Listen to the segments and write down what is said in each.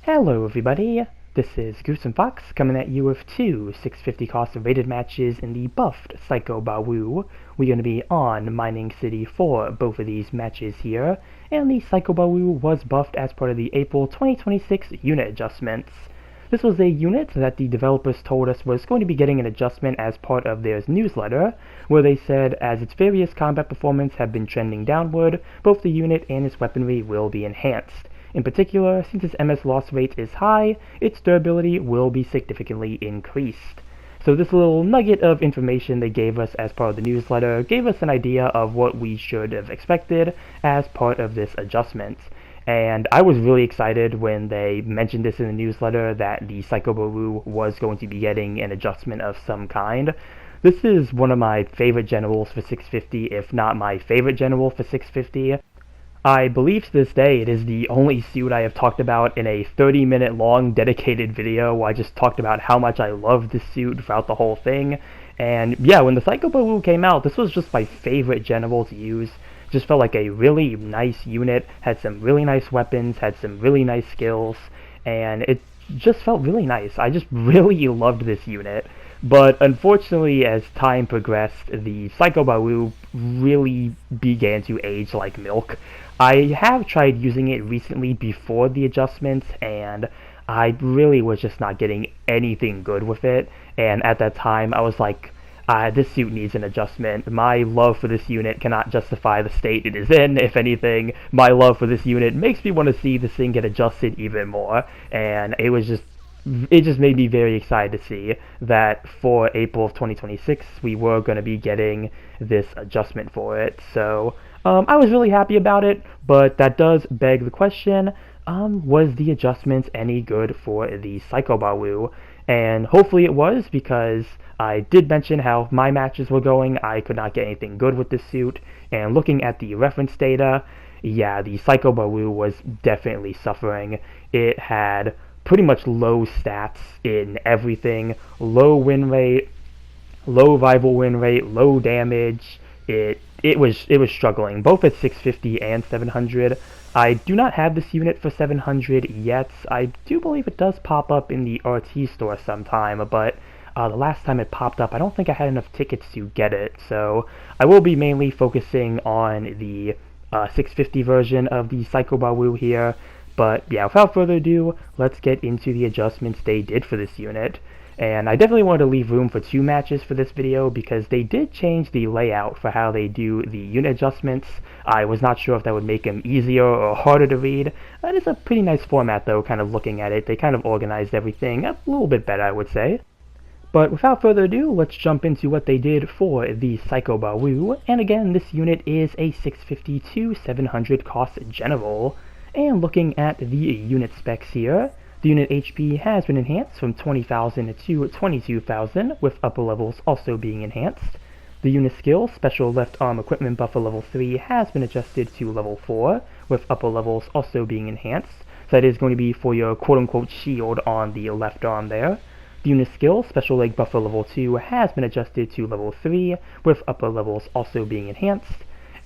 Hello everybody, this is Goose and Fox coming at you with two 650 cost rated matches in the buffed Psycho Bawoo. We're going to be on Mining City for both of these matches here, and the Psycho Bawoo was buffed as part of the April 2026 unit adjustments. This was a unit that the developers told us was going to be getting an adjustment as part of their newsletter, where they said as its various combat performance have been trending downward, both the unit and its weaponry will be enhanced. In particular, since its MS loss rate is high, its durability will be significantly increased. So this little nugget of information they gave us as part of the newsletter gave us an idea of what we should have expected as part of this adjustment. And I was really excited when they mentioned this in the newsletter that the Psycho Bawoo was going to be getting an adjustment of some kind. This is one of my favorite generals for 650, if not my favorite general for 650. I believe to this day it is the only suit I have talked about in a 30-minute long dedicated video where I just talked about how much I love this suit throughout the whole thing. And yeah, when the Psycho Bawoo came out, this was just my favorite general to use. Just felt like a really nice unit, had some really nice weapons, had some really nice skills, and it just felt really nice. I just really loved this unit. But unfortunately, as time progressed, the Psycho Bawoo really began to age like milk. I have tried using it recently before the adjustments, and I really was just not getting anything good with it. And at that time, I was like, this suit needs an adjustment. My love for this unit cannot justify the state it is in. If anything, my love for this unit makes me want to see this thing get adjusted even more. And it just made me very excited to see that for April of 2026 we were going to be getting this adjustment for it. So I was really happy about it, but that does beg the question, was the adjustments any good for the Psycho Bawoo? And hopefully it was, because I did mention how my matches were going. I could not get anything good with this suit, and looking at the reference data, yeah, the Psycho Bawoo was definitely suffering. It had pretty much low stats in everything, low win rate, low rival win rate, low damage. It was struggling, both at 650 and 700. I do not have this unit for 700 yet. I do believe it does pop up in the RT store sometime, but the last time it popped up, I don't think I had enough tickets to get it, so I will be mainly focusing on the 650 version of the Psycho Bawoo here. But yeah, without further ado, let's get into the adjustments they did for this unit. And I definitely wanted to leave room for two matches for this video because they did change the layout for how they do the unit adjustments. I was not sure if that would make them easier or harder to read. That is a pretty nice format though, kind of looking at it. They kind of organized everything a little bit better, I would say. But without further ado, let's jump into what they did for the Psycho Bawoo. And again, this unit is a 650 to 700 cost general. And looking at the unit specs here, the unit HP has been enhanced from 20,000 to 22,000, with upper levels also being enhanced. The unit skill, Special Left Arm Equipment Buffer Level 3, has been adjusted to Level 4, with upper levels also being enhanced. So that is going to be for your quote-unquote shield on the left arm there. The unit skill, Special Leg Buffer Level 2, has been adjusted to Level 3, with upper levels also being enhanced.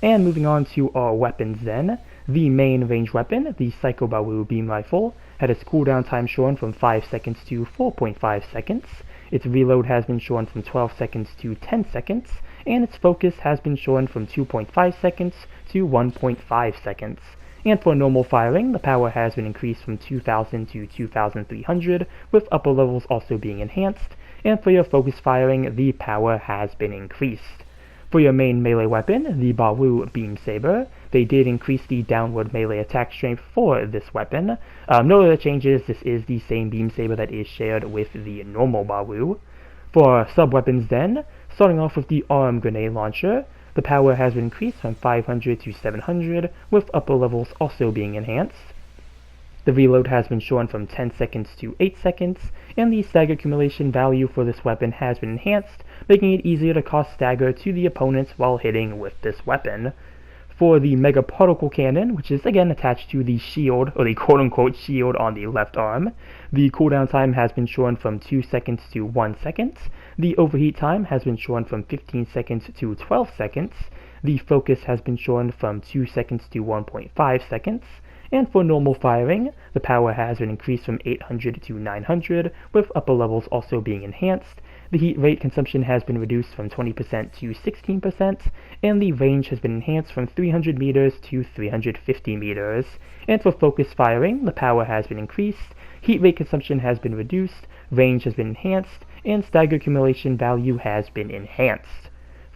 And moving on to our weapons then, the main range weapon, the Psycho Bawoo Beam Rifle, had its cooldown time shortened from 5 seconds to 4.5 seconds. Its reload has been shortened from 12 seconds to 10 seconds, and its focus has been shortened from 2.5 seconds to 1.5 seconds. And for normal firing, the power has been increased from 2,000 to 2,300, with upper levels also being enhanced, and for your focus firing, the power has been increased. For your main melee weapon, the Bawoo Beam Saber, they did increase the downward melee attack strength for this weapon. No other changes, this is the same Beam Saber that is shared with the normal Bawoo. For sub-weapons then, starting off with the Arm Grenade Launcher, the power has been increased from 500 to 700, with upper levels also being enhanced. The reload has been shortened from 10 seconds to 8 seconds, and the stagger accumulation value for this weapon has been enhanced, making it easier to cause stagger to the opponents while hitting with this weapon. For the Mega Particle Cannon, which is again attached to the shield, or the quote-unquote shield on the left arm, the cooldown time has been shortened from 2 seconds to 1 second, the overheat time has been shortened from 15 seconds to 12 seconds, the focus has been shortened from 2 seconds to 1.5 seconds, And for normal firing, the power has been increased from 800 to 900, with upper levels also being enhanced. The heat rate consumption has been reduced from 20% to 16%, and the range has been enhanced from 300 meters to 350 meters. And for focus firing, the power has been increased, heat rate consumption has been reduced, range has been enhanced, and stagger accumulation value has been enhanced.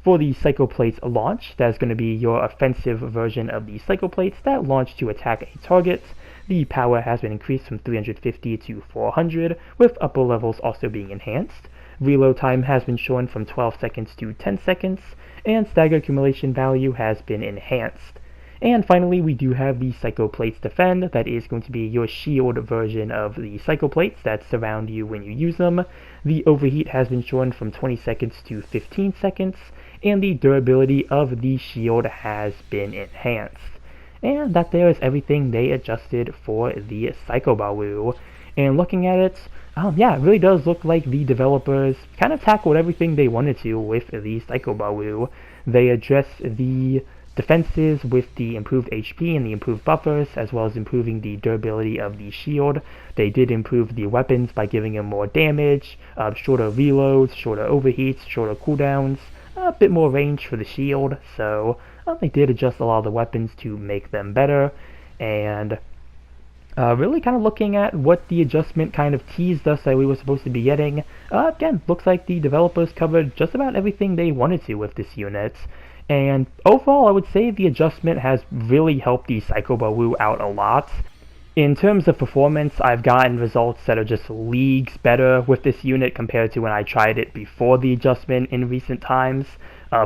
For the Psycho Plates launch, that's going to be your offensive version of the Psycho Plates that launch to attack a target. The power has been increased from 350 to 400, with upper levels also being enhanced. Reload time has been shortened from 12 seconds to 10 seconds, and stagger accumulation value has been enhanced. And finally, we do have the Psycho Plates Defend. That is going to be your shield version of the Psycho Plates that surround you when you use them. The overheat has been shortened from 20 seconds to 15 seconds, and the durability of the shield has been enhanced. And that there is everything they adjusted for the Psycho Bawoo. And looking at it, yeah, it really does look like the developers kind of tackled everything they wanted to with the Psycho Bawoo. They addressed the defenses with the improved HP and the improved buffers, as well as improving the durability of the shield. They did improve the weapons by giving them more damage, shorter reloads, shorter overheats, shorter cooldowns, a bit more range for the shield, so they did adjust a lot of the weapons to make them better. And really kind of looking at what the adjustment kind of teased us that we were supposed to be getting, again, looks like the developers covered just about everything they wanted to with this unit. And overall, I would say the adjustment has really helped the Psycho Bawoo out a lot. In terms of performance, I've gotten results that are just leagues better with this unit compared to when I tried it before the adjustment in recent times.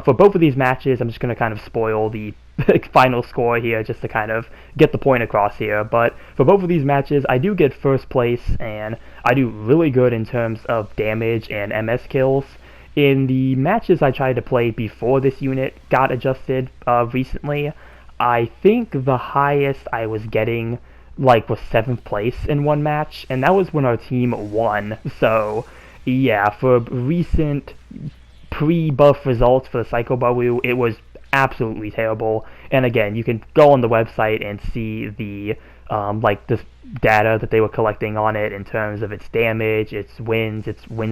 For both of these matches, I'm just going to kind of spoil the final score here just to kind of get the point across here. But for both of these matches, I do get first place, and I do really good in terms of damage and MS kills. In the matches I tried to play before this unit got adjusted recently, I think the highest I was getting was 7th place in one match, and that was when our team won. So yeah, for recent pre-buff results for the Psycho Bawoo, it was absolutely terrible. And again, you can go on the website and see the the data that they were collecting on it in terms of its damage, its wins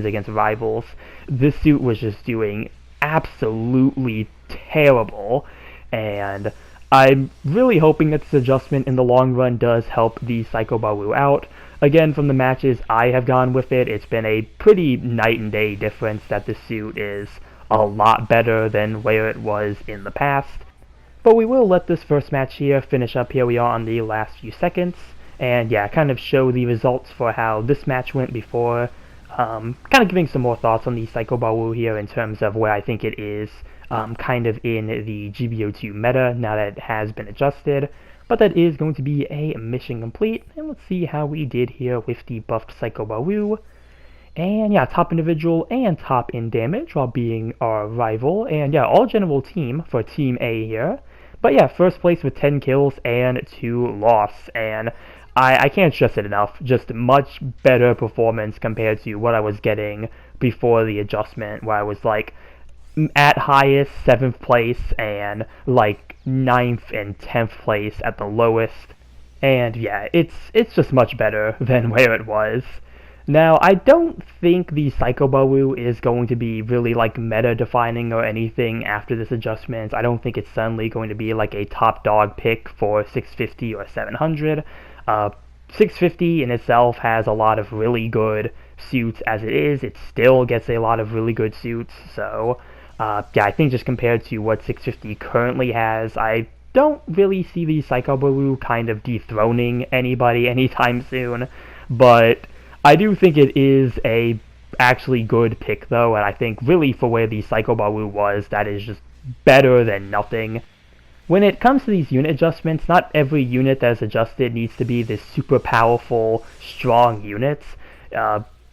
against rivals. This suit was just doing absolutely terrible, and I'm really hoping that this adjustment in the long run does help the Psycho Bawoo out. Again, from the matches I have gone with it, it's been a pretty night and day difference that the suit is a lot better than where it was in the past. But we will let this first match here finish up. Here we are on the last few seconds, and yeah, kind of show the results for how this match went before. Kind of giving some more thoughts on the Psycho Bawoo here in terms of where I think it is kind of in the GBO2 meta now that it has been adjusted. But that is going to be a mission complete, and let's see how we did here with the buffed Psycho Bawoo. And yeah, top individual and top in damage while being our rival, and yeah, all general team for Team A here. But yeah, first place with 10 kills and 2 loss, and I can't stress it enough, just much better performance compared to what I was getting before the adjustment, where I was at highest 7th place and 9th and 10th place at the lowest. And yeah, it's just much better than where it was. Now, I don't think the Psycho Bawoo is going to be really meta-defining or anything after this adjustment. I don't think it's suddenly going to be a top dog pick for 650 or 700. 650 in itself has a lot of really good suits as it is. It still gets a lot of really good suits, so yeah, I think just compared to what 650 currently has, I don't really see the Psycho Bawoo kind of dethroning anybody anytime soon, but I do think it is a actually good pick though, and I think really for where the Psycho Bawoo was, that is just better than nothing. When it comes to these unit adjustments, not every unit that is adjusted needs to be this super powerful, strong unit.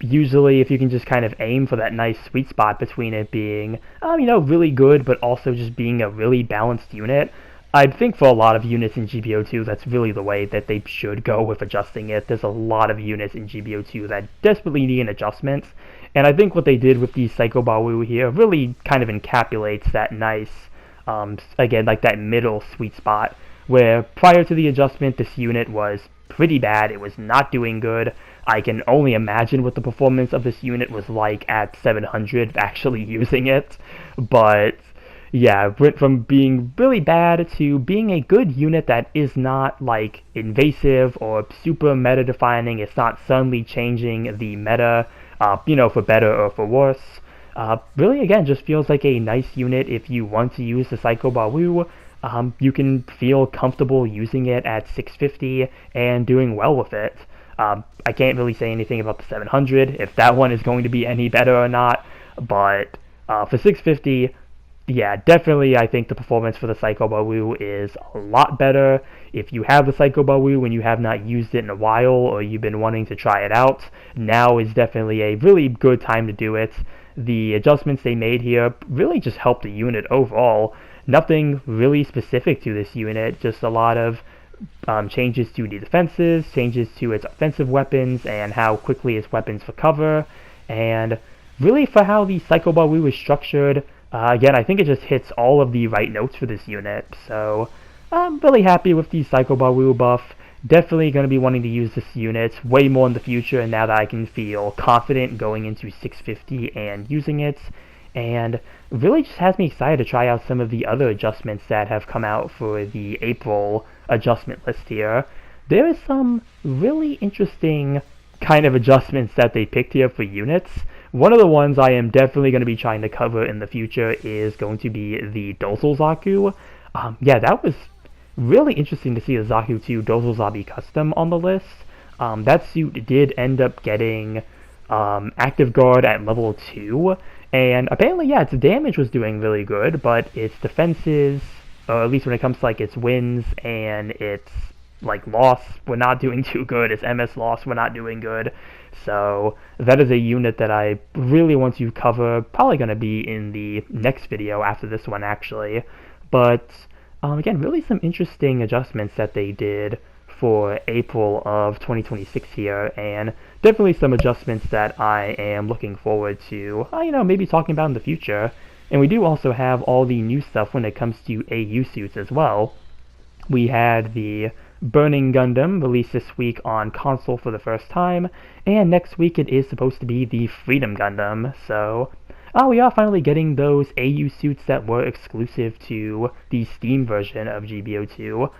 Usually, if you can just kind of aim for that nice sweet spot between it being, really good, but also just being a really balanced unit, I think for a lot of units in GBO2, that's really the way that they should go with adjusting it. There's a lot of units in GBO2 that desperately need adjustments, and I think what they did with the Psycho Bawoo here really kind of encapsulates that nice, again, that middle sweet spot where prior to the adjustment, this unit was pretty bad. It was not doing good. I can only imagine what the performance of this unit was like at 700 actually using it, but yeah, it went from being really bad to being a good unit that is not like invasive or super meta defining. It's not suddenly changing the meta, for better or for worse. Really, again, just feels like a nice unit if you want to use the Psycho Bawoo. You can feel comfortable using it at 650 and doing well with it. I can't really say anything about the 700, if that one is going to be any better or not, but for 650, yeah, definitely I think the performance for the Psycho Bawoo is a lot better. If you have the Psycho Bawoo and you have not used it in a while, or you've been wanting to try it out, now is definitely a really good time to do it. The adjustments they made here really just help the unit overall. Nothing really specific to this unit, just a lot of changes to the defenses, changes to its offensive weapons, and how quickly its weapons recover, and really for how the Psycho Bawoo is structured. Again, I think it just hits all of the right notes for this unit, so I'm really happy with the Psycho Bawoo buff. Definitely going to be wanting to use this unit way more in the future, and now that I can feel confident going into 650 and using it, and really just has me excited to try out some of the other adjustments that have come out for the April adjustment list here. There is some really interesting kind of adjustments that they picked here for units. One of the ones I am definitely going to be trying to cover in the future is going to be the Dozel Zaku. Yeah, that was really interesting to see the Zaku 2 Dozel Zabi custom on the list. That suit did end up getting active guard at level 2, and apparently, yeah, its damage was doing really good, but its defenses, or at least when it comes to like its wins and its like loss, were not doing too good. Its MS loss were not doing good. So that is a unit that I really want to cover, probably going to be in the next video after this one actually. But again, really some interesting adjustments that they did for April of 2026 here, and definitely some adjustments that I am looking forward to, maybe talking about in the future. And we do also have all the new stuff when it comes to AU suits as well. We had the Burning Gundam released this week on console for the first time, and next week it is supposed to be the Freedom Gundam, so we are finally getting those AU suits that were exclusive to the Steam version of GBO2.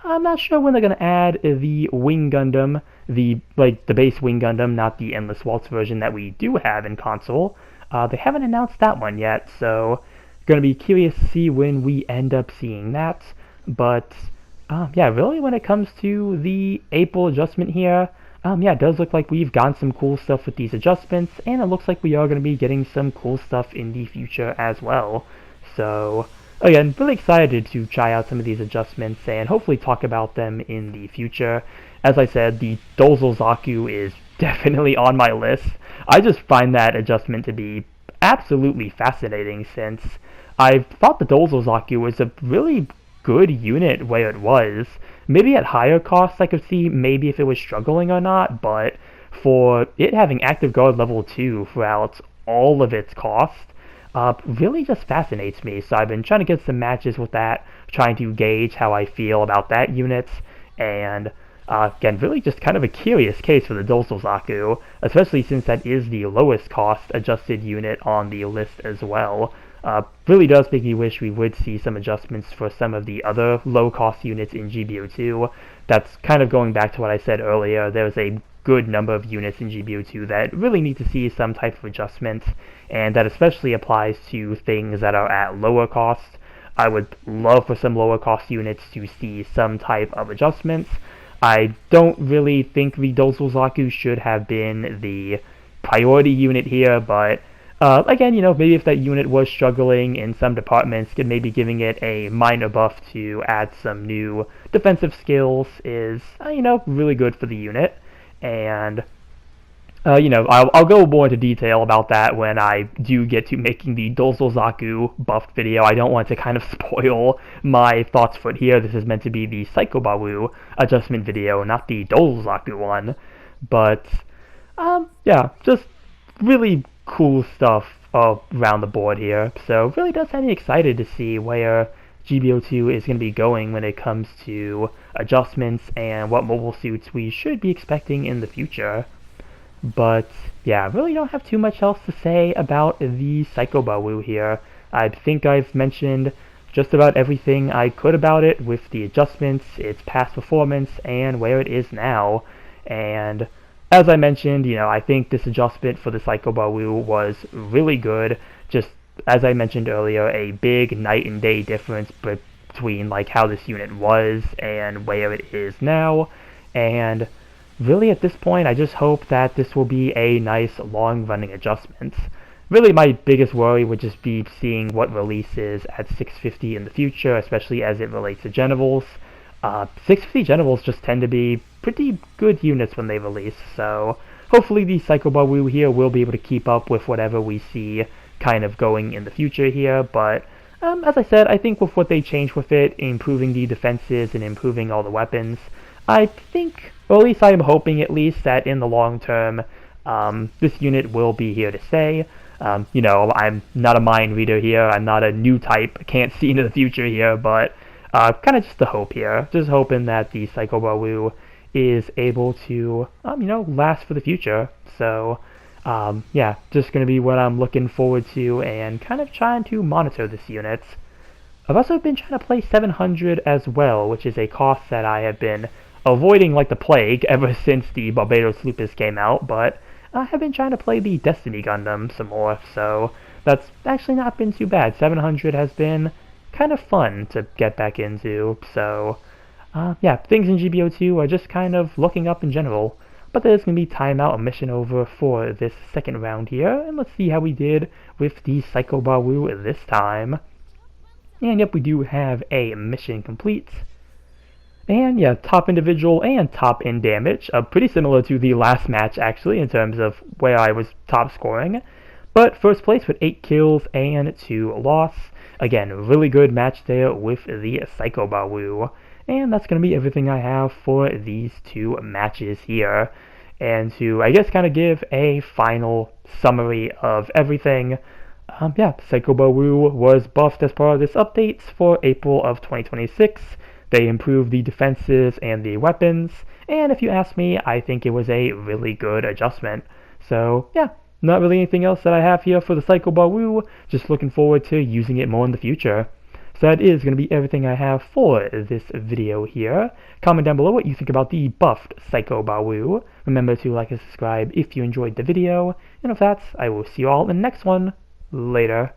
I'm not sure when they're going to add the Wing Gundam, the base Wing Gundam, not the Endless Waltz version that we do have in console. They haven't announced that one yet, so going to be curious to see when we end up seeing that. But yeah, really when it comes to the April adjustment here, yeah, it does look like we've gotten some cool stuff with these adjustments, and it looks like we are going to be getting some cool stuff in the future as well. So again, really excited to try out some of these adjustments and hopefully talk about them in the future. As I said, the Dozel Zaku is definitely on my list. I just find that adjustment to be absolutely fascinating, since I thought the Dozel Zaku was a really good unit where it was. Maybe at higher costs I could see maybe if it was struggling or not, but for it having active guard level 2 throughout all of its cost, really just fascinates me. So I've been trying to get some matches with that, trying to gauge how I feel about that unit, and again, really just kind of a curious case for the Dozel Zaku, especially since that is the lowest cost adjusted unit on the list as well. Really does make me wish we would see some adjustments for some of the other low-cost units in GBO2. That's kind of going back to what I said earlier. There's a good number of units in GBO2 that really need to see some type of adjustment, and that especially applies to things that are at lower cost. I would love for some lower cost units to see some type of adjustments. I don't really think the Dozel Zaku should have been the priority unit here, but again, maybe if that unit was struggling in some departments, maybe giving it a minor buff to add some new defensive skills is, really good for the unit. And, I'll go more into detail about that when I do get to making the Dozel Zaku buffed video. I don't want to kind of spoil my thoughts for it here. This is meant to be the Psycho Bawoo adjustment video, not the Dozel Zaku one. But, yeah, just really cool stuff around the board here. So really does have me excited to see where GBO2 is going to be going when it comes to adjustments and what mobile suits we should be expecting in the future. But yeah, I really don't have too much else to say about the Psycho Bawoo here. I think I've mentioned just about everything I could about it with the adjustments, its past performance, and where it is now. And as I mentioned, I think this adjustment for the Psycho Bawoo was really good. Just as I mentioned earlier, a big night and day difference between like how this unit was and where it is now. And really at this point, I just hope that this will be a nice long-running adjustment. Really my biggest worry would just be seeing what releases at 650 in the future, especially as it relates to generals. 650 generals just tend to be pretty good units when they release, so hopefully the Psycho Bawoo here will be able to keep up with whatever we see kind of going in the future here, but as I said, I think with what they changed with it, improving the defenses and improving all the weapons, I think, or at least I'm hoping at least, that in the long term, this unit will be here to stay. I'm not a mind reader here, I'm not a new type, can't see into the future here, but kind of just a hope here. Just hoping that the Psycho Bawoo is able to, last for the future. So, yeah, just going to be what I'm looking forward to and kind of trying to monitor this unit. I've also been trying to play 700 as well, which is a cost that I have been avoiding like the plague ever since the Barbados Lupus came out, but I have been trying to play the Destiny Gundam some more, so that's actually not been too bad. 700 has been kind of fun to get back into, so yeah, things in GBO2 are just kind of looking up in general. But there's going to be timeout, a mission over for this second round here, and let's see how we did with the Psycho Bawoo this time. And yep, we do have a mission complete. And yeah, top individual and top in damage, pretty similar to the last match actually in terms of where I was top scoring. But first place with 8 kills and 2 loss. Again, really good match there with the Psycho Bawoo. And that's going to be everything I have for these two matches here. And to, I guess, kind of give a final summary of everything, yeah, Psycho Bawoo was buffed as part of this update for April of 2026. They improved the defenses and the weapons, and if you ask me, I think it was a really good adjustment. So, yeah, not really anything else that I have here for the Psycho Bawoo, just looking forward to using it more in the future. So that is going to be everything I have for this video here. Comment down below what you think about the buffed Psycho Bawoo. Remember to like and subscribe if you enjoyed the video, and with that, I will see you all in the next one. Later.